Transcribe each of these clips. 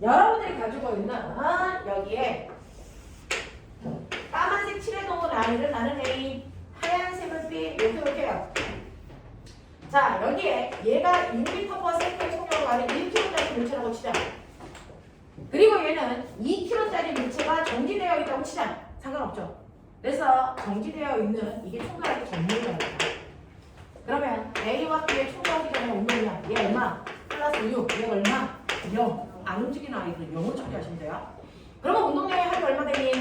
여러분들이 가지고 있는 여기에 까만색 칠해놓은 아이를 나는 A, 하얀색을 B 이렇게 해요. 자, 여기에 얘가 6m/s의 속력으로 가는 1kg짜리 물체라고 치자. 그리고 얘는 2kg짜리 물체가 정지되어 있다고 치자. 상관없죠. 그래서 정지되어 있는 이게 총괄하기 전문이랍니다. 그러면 A와 B의 총괄하기 전에 운동량 얘 얼마? 플러스 6, 얘 얼마? 0. 안 움직이는 아이들 0을 처리하시면 돼요. 그러면 운동량의 합이 얼마 되니?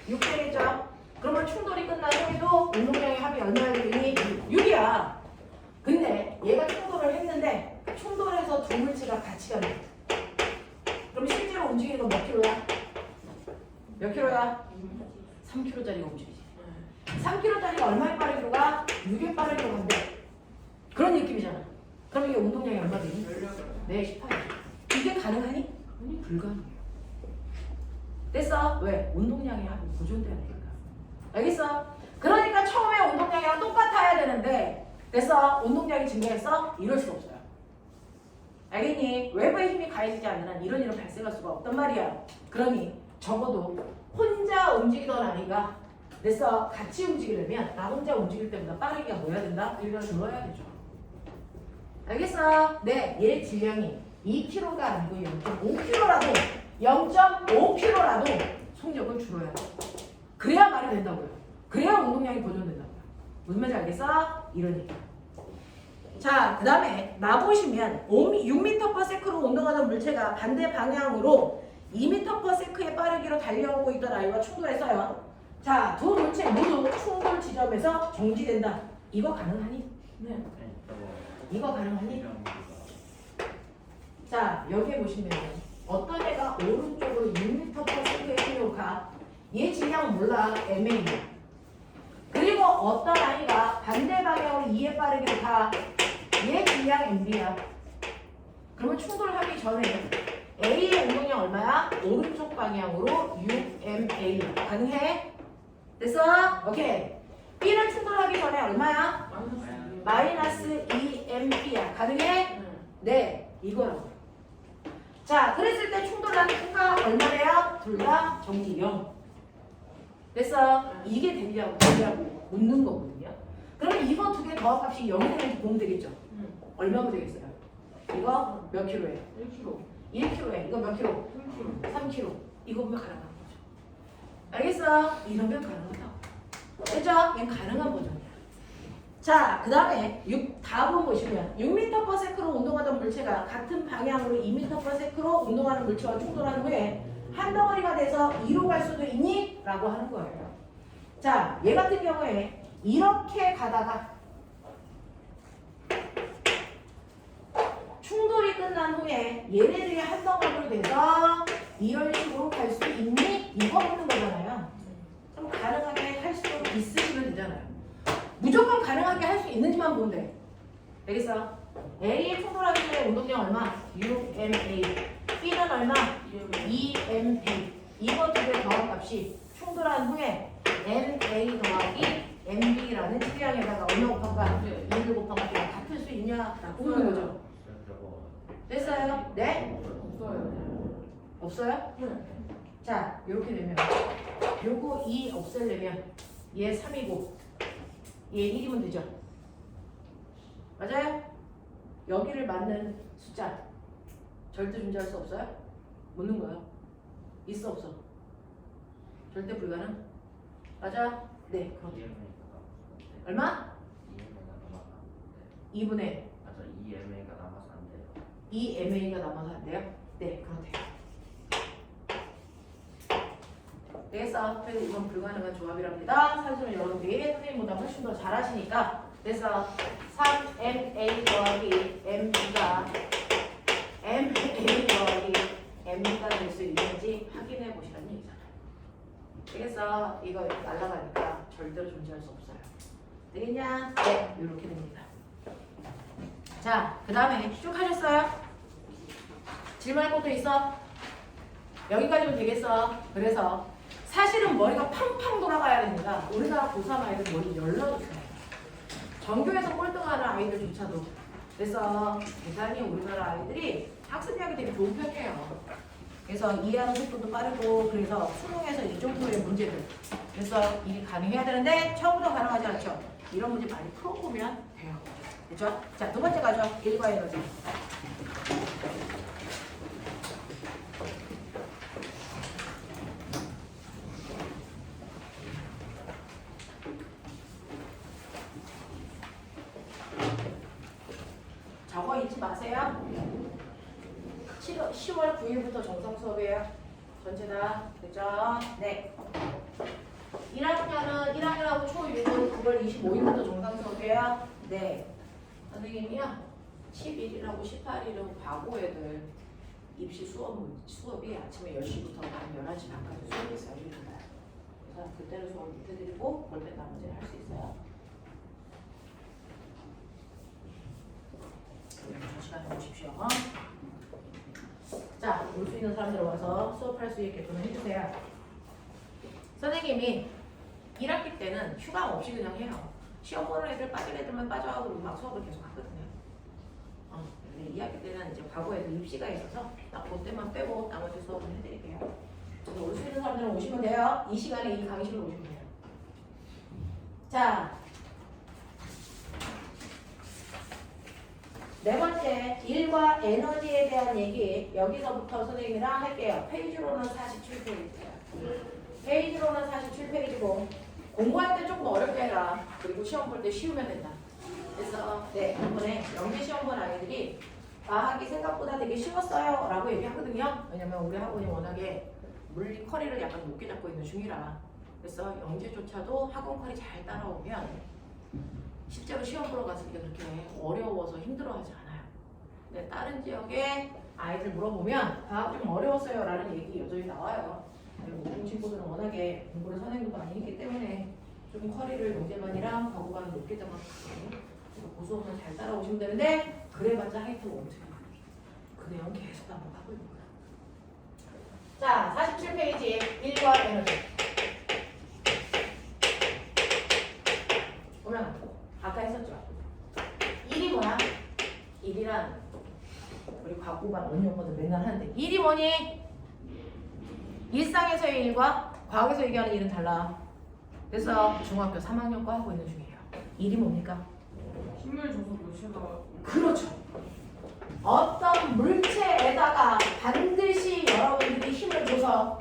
6 되겠죠? 그러면 충돌이 끝난 후에도 운동량의 합이 얼마나 되니? 6이야. 근데 얘가 충돌을 했는데 충돌해서 두 물체가 같이 가는 거야. 그럼 실제로 움직이는 건 몇 킬로야? 몇 킬로야? 3kg짜리가 움직이지. 3kg짜리가 얼마에 빠르기로 가? 6에 빠르기로 간대. 그런 느낌이잖아. 그럼 이게 운동량이 얼마 되니? 네, 18. 이게 가능하니? 아니, 불가능해요. 됐어? 왜? 운동량이 보존돼야 되니까. 알겠어? 그러니까 처음에 운동량이랑 똑같아야 되는데 됐어? 운동량이 증가했어? 이럴 수 없어요. 알겠니? 외부의 힘이 가해지지 않는 한 이런 일은 발생할 수가 없단 말이야. 그러니 적어도 혼자 움직이던 아이가 됐어? 같이 움직이려면 나 혼자 움직일 때보다 빠르게 뭐 해야 된다? 줄어야 되죠. 알겠어? 네, 얘 질량이 2kg가 아니고 0.5kg라도 0.5kg라도 속력을 줄여야 돼. 그래야 말이 된다고요. 그래야 운동량이 보존된다고요. 무슨 말인지 알겠어? 이런 얘기. 자, 그 다음에 나보시면 6m/s로 운동하던 물체가 반대 방향으로 2m/s의 빠르기로 달려오고 있던 아이와 충돌했어요. 자, 두 물체 모두 충돌 지점에서 정지된다. 이거 가능하니? 네. 이거 가능하니? 자, 여기에 보시면 어떤 애가 오른쪽으로 6m/s의 힘으로 가. 얘 질량은 몰라. MA. 그리고 어떤 아이가 반대 방향으로 2의 빠르기로 가. 얘 질량 MB야. 그러면 충돌하기 전에 A의 운동량 얼마야? 오른쪽 방향으로 6MA. 가능해? 됐어? 오케이. B는 충돌하기 전에 얼마야? 마이너스 2MB야. 가능해? 네. 이거라고. 자, 그랬을 때 충돌하는 순간 얼마래요? 둘 다 정지 0. 됐어? 이게 되냐고 묻는 거거든요. 그러면 이거 두 개 더합값이 0이 되면 보면 되겠죠? 얼마면 되겠어요? 이거 몇 킬로예요? 1kg. 1kg에 이거 몇 킬로? 3kg. 이거 보면 가능한 거죠. 알겠어? 이러면 가능하다. 됐죠? 얘는 가능한 버전이야. 자, 그 다음에 다음 보시면 6m/s로 운동하던 물체가 같은 방향으로 2m/s로 운동하는 물체와 충돌한 후에 한 덩어리가 돼서 2로 갈 수도 있니? 라고 하는 거예요. 자, 얘 같은 경우에 이렇게 가다가 충돌이 끝난 후에 얘네들이 한 덩어리로 돼서 이런 식으로 갈 수 있니? 이거 묻는 거잖아요. 좀 가능하게 할 수 있으시면 되잖아요. 무조건 가능하게 할 수 있는지만 보면 돼. 알겠어? A의 충돌하기 전에 운동량 얼마? 6MA. B는 얼마? 2MB. 이거 두 개 더합값이 충돌한 후에 MA 더하기 MB라는 질량에다가 얼마 곱한가? 1을 곱한가? 같을 수 있냐? 보는 거죠. 됐어요? 네? 없어요? 자, 이렇게 되면 요거 2 없애려면 얘 3이고 얘 1이면 되죠? 맞아요? 여기를 맞는 숫자 절대 존재할 수 없어요? 묻는 거예요. 있어 없어? 절대 불가능? 맞아? 네, 그럼 얼마? 2분의 2MA가 남아서 안 돼요. 2MA가 남아서 안 돼요? 네, 그렇대요. 그래서 이건 불가능한 조합이랍니다. 사실은 여러분들이 선생님보다 훨씬 더 잘하시니까 그래서 3MA 더하기 MB가 MA 더하기 MB가 될 수 있는지 확인해 보시라는 얘기잖아요. 그래서 이거 날아가니까 절대로 존재할 수 없어요. 되겠냐? 네, 이렇게 됩니다. 자, 그 다음에 쭉 하셨어요? 질문할 것도 있어? 여기까지면 되겠어. 그래서 사실은 머리가 팡팡 돌아가야 됩니다. 우리나라 고3 아이들 머리 열려있어요. 전교에서 꼴등하는 아이들조차도 그래서 대단히 우리나라 아이들이 학습력이 되게 좋은 편이에요. 그래서 이해하는 속도도 빠르고 그래서 수능에서 이 정도의 문제들 그래서 일이 가능해야 되는데 처음부터 가능하지 않죠. 이런 문제 많이 풀어보면 돼요. 그렇죠? 자, 두 번째 가죠. 일과 에너지. 저거 잊지 마세요. 10월 9일부터 정상 수업이에요. 전체 다. 그죠? 네. 1학년하고 초1은 9월 25일부터 정상 수업이에요. 네. 선생님이요. 11일하고 18일은 과고 애들 입시 수업이 아침에 10시부터 밤 11시 반까지 수업이 있어요. 그래서 그때는 수업을 못 해드리고 볼 때 나머지는 할 수 있어요. 저 시간에 오십시오. 자, 올 수 있는 사람들 와서 수업할 수 있게끔 해주세요. 선생님이 1학기 때는 휴가 없이 그냥 해요. 시험 보는 애들 빠진 애들만 빠져가고 막 수업을 계속 하거든요. 근데 2학기 때는 이제 과거 애들 입시가 있어서 딱 그때만 빼고 나머지 수업을 해드릴게요. 그래서 올 수 있는 사람들은 오시면 돼요. 이 시간에 이 강의실로 오시면 돼요. 자, 네 번째, 일과 에너지에 대한 얘기 여기서부터 선생님이랑 할게요. 페이지로는 47페이지예요. 페이지로는 47페이지고 공부할 때 조금 어렵게 해라. 그리고 시험 볼 때 쉬우면 된다. 그래서 네, 이번에 영재 시험 본 아이들이 과학이 생각보다 되게 쉬웠어요 라고 얘기하거든요. 왜냐면 우리 학원이 워낙에 물리 커리를 약간 높게 잡고 있는 중이라. 그래서 영재조차도 학원 커리 잘 따라오면 실제로 시험 보러 갔을 때 그렇게 어려워서 힘들어하지 않아요. 근데 다른 지역에 아이들 물어보면 과학 좀 어려웠어요 라는 얘기 여전히 나와요. 그리고 우리 친구들은 워낙에 공부를 선행도 많이 했기 때문에 좀 커리를 영재반이랑 과고반을 높게 잡았거든요. 그래서 그 수업은 잘 따라오시면 되는데 그래봤자 하이트 원투 그 내용 계속 반복하고 있는 거예요. 자, 47페이지 일과 에너지 보면 아까 했었죠. 1이 뭐야? 1이란 우리 과고반 원용어들 맨날 하는데 1이 뭐니? 일상에서의 일과 과학에서 얘기하는 일은 달라. 그래서 중학교 3학년 거 하고 있는 중이에요. 1이 뭡니까? 힘을 줘서 물체가 그렇죠. 어떤 물체에다가 반드시 여러분들이 힘을 줘서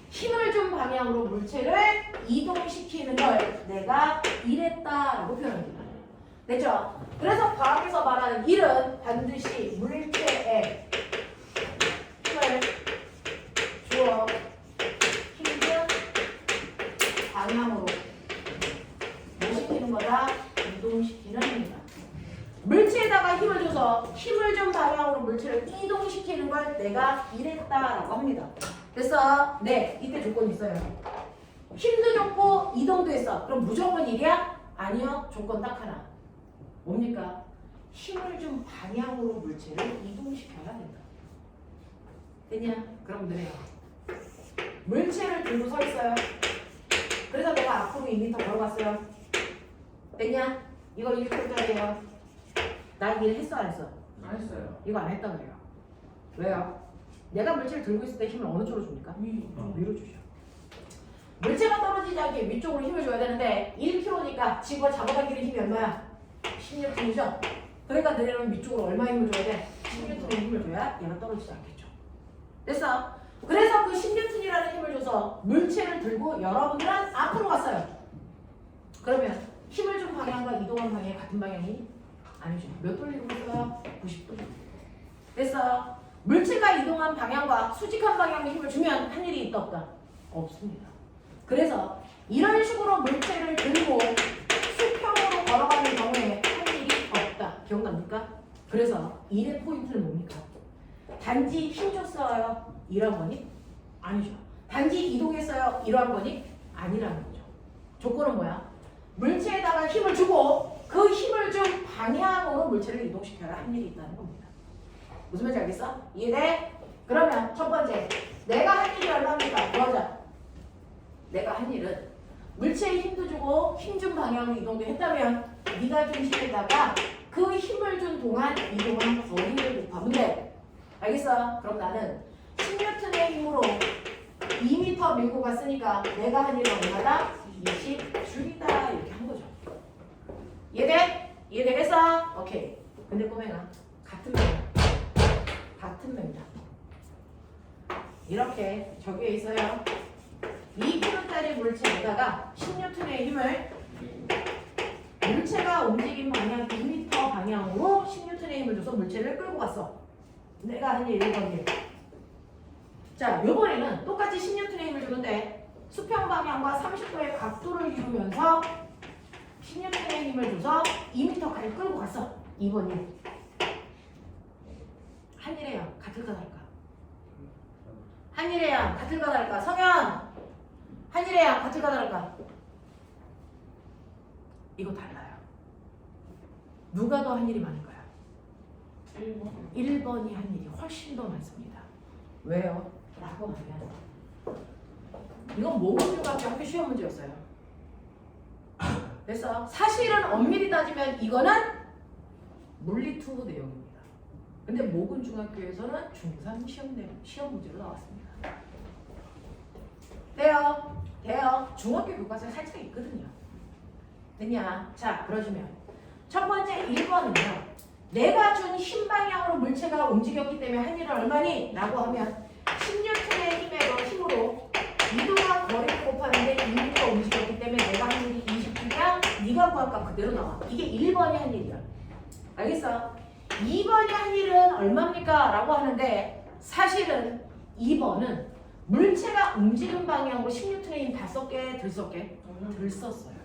힘을 준 방향으로 물체를 이동시키는 걸 내가 이랬다라고 표현합니다. 됐죠? 그래서 과학에서 말하는 일은 반드시 물체에 힘을 주어 힘든 방향으로 뭐 시키는 거다? 이동시키는 겁니다. 물체에다가 힘을 줘서 힘을 준 방향으로 물체를 이동시키는 걸 내가 이랬다라고 합니다. 그래서 네, 이때 조건이 있어요. 힘도 좋고 이동도 했어. 그럼 무조건 일이야? 아니요. 조건 딱 하나. 뭡니까? 힘을 준 방향으로 물체를 이동시켜야 된다. 됐냐? 그럼 느려요. 물체를 들고 서 있어요. 그래서 내가 앞으로 2m 걸어갔어요. 됐냐? 이거 1km짜리예요. 나 일 했어 안 했어? 안 했어요. 이거 안 했다 그래요. 왜요? 내가 물체를 들고 있을 때 힘을 어느 쪽으로 줍니까? 위로 주죠. 물체가 떨어지지 않게 위쪽으로 힘을 줘야 되는데 1kg니까 지구가 잡아당기는 힘이 얼마야? 16N이죠? 그러니까 내려면 위쪽으로 얼마 힘을 줘야 돼? 16N의 힘을 줘야 얘가 떨어지지 않겠죠. 됐어? 그래서 그 16N이라는 힘을 줘서 물체를 들고 여러분들은 앞으로 갔어요. 그러면 힘을 준 방향과 이동한 방향이 같은 방향이 아니죠. 몇 도로 이동했어요 90도. 됐어? 물체가 이동한 방향과 수직한 방향의 힘을 주면 한 일이 있다 없다? 없습니다. 그래서 이런 식으로 물체를 들고 수평으로 걸어가는 경우에 한 일이 없다. 기억납니까? 그래서 일의 포인트는 뭡니까? 단지 힘 줬어요. 이런 거니? 아니죠. 단지 이동했어요. 이러한 거니? 아니라는 거죠. 조건은 뭐야? 물체에다가 힘을 주고 그 힘을 준 방향으로 물체를 이동시켜야 한 일이 있다는 겁니다. 무슨 말인지 알겠어? 이해돼? 그러면 첫 번째, 내가 한 일이 얼마입니까? 그러자. 내가 한 일은 물체에 힘도 주고 힘 준 방향으로 이동도 했다면 네가 준 힘에다가 그 힘을 준 동안 이동한 거리를 곱하면 돼. 알겠어? 그럼 나는 10N의 힘으로 2m 밀고 갔으니까 내가 한 일은 얼마다? 20줄이다 이렇게 한 거죠. 이해돼? 이해되겠어? 오케이. 근데 꼬맹아 같은 맹자 이렇게 저기에 있어요. 2kg짜리 물체에다가 10N의 힘을 물체가 움직인 방향 2m 방향으로 10N의 힘을 줘서 물체를 끌고 갔어. 내가 한 일 1번 일. 자, 요번에는 똑같이 10N의 힘을 주는데 수평 방향과 30도의 각도를 이루면서 10N의 힘을 줘서 2m까지 끌고 갔어. 2번 일. 한일의 같을까 다를까? 한일의 같을까 다를까? 성현! 한일의 같을까 다를까? 이거 달라요. 누가 더 한일이 많을까요? 1번이 한일이 훨씬 더 많습니다. 왜요? 라고 하면 이건 모범중학교 학교 시험 문제였어요. 그래서 사실은 엄밀히 따지면 이거는 물리2 내용입니다. 근데 모근중학교에서는 중3 시험 문제로 나왔습니다. 돼요. 중학교 교과서에 살짝 있거든요. 됐냐? 자, 그러시면 첫 번째 1번은요. 내가 준 힘 방향으로 물체가 움직였기 때문에 한 일은 얼마니? 라고 하면 10N의 힘으로 이동한 거리를 곱하는데 2m 움직였기 때문에 내가 한 일이 20주냐? 네가 구한 값 그대로 나와. 이게 1번이 한 일이야. 알겠어? 2번이 한 일은 얼마입니까? 라고 하는데 사실은 2번은 물체가 움직인 방향으로 10N의 힘 5개, 들 썼게? 들 썼어요.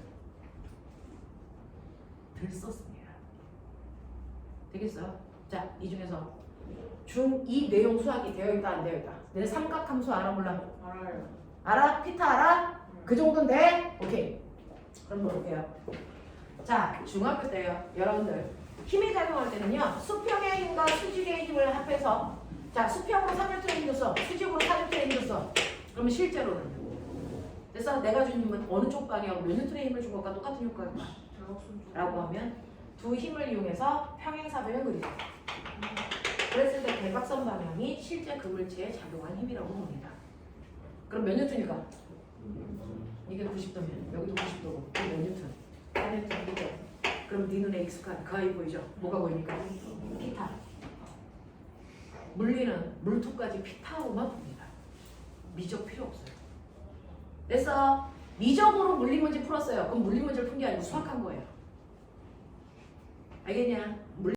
들 썼습니다. 되겠어요? 자, 이 중에서 중2 내용 수학이 되어 있다, 안 되어 있다? 내 삼각함수 알아, 몰라? 알아요. 알아? 피타 알아? 그 정도는 돼? 오케이. 그럼 볼게요. 자, 중학교 때요. 여러분들 힘이 작용할 때는요. 수평의 힘과 수직의 힘을 합해서 자, 수평으로 3N의 힘 줬어. 수직으로 4N의 힘 줬어. 그러면 실제로는 그래서 내가 준 힘은 어느 쪽 방향으로 몇 N의 힘을 준 것과 똑같은 효과일까? 라고 하면 두 힘을 이용해서 평행사변을 그리죠. 그랬을 때 대각선 방향이 실제 그 물체에 작용한 힘이라고 봅니다. 그럼 몇 N일까? 이게 90도면 여기도 90도고 이게 몇 N? 4N이죠. 그럼 네 눈에 익숙한 그 아이 보이죠? 뭐가 보이니까? 피타. 물리는 물투까지 피타로만 봅니다. 미적 필요 없어요. 그래서 미적으로 물리 문제 풀었어요. 그럼 물리 문제를 푼 게 아니고 수학한 거예요. 알겠냐?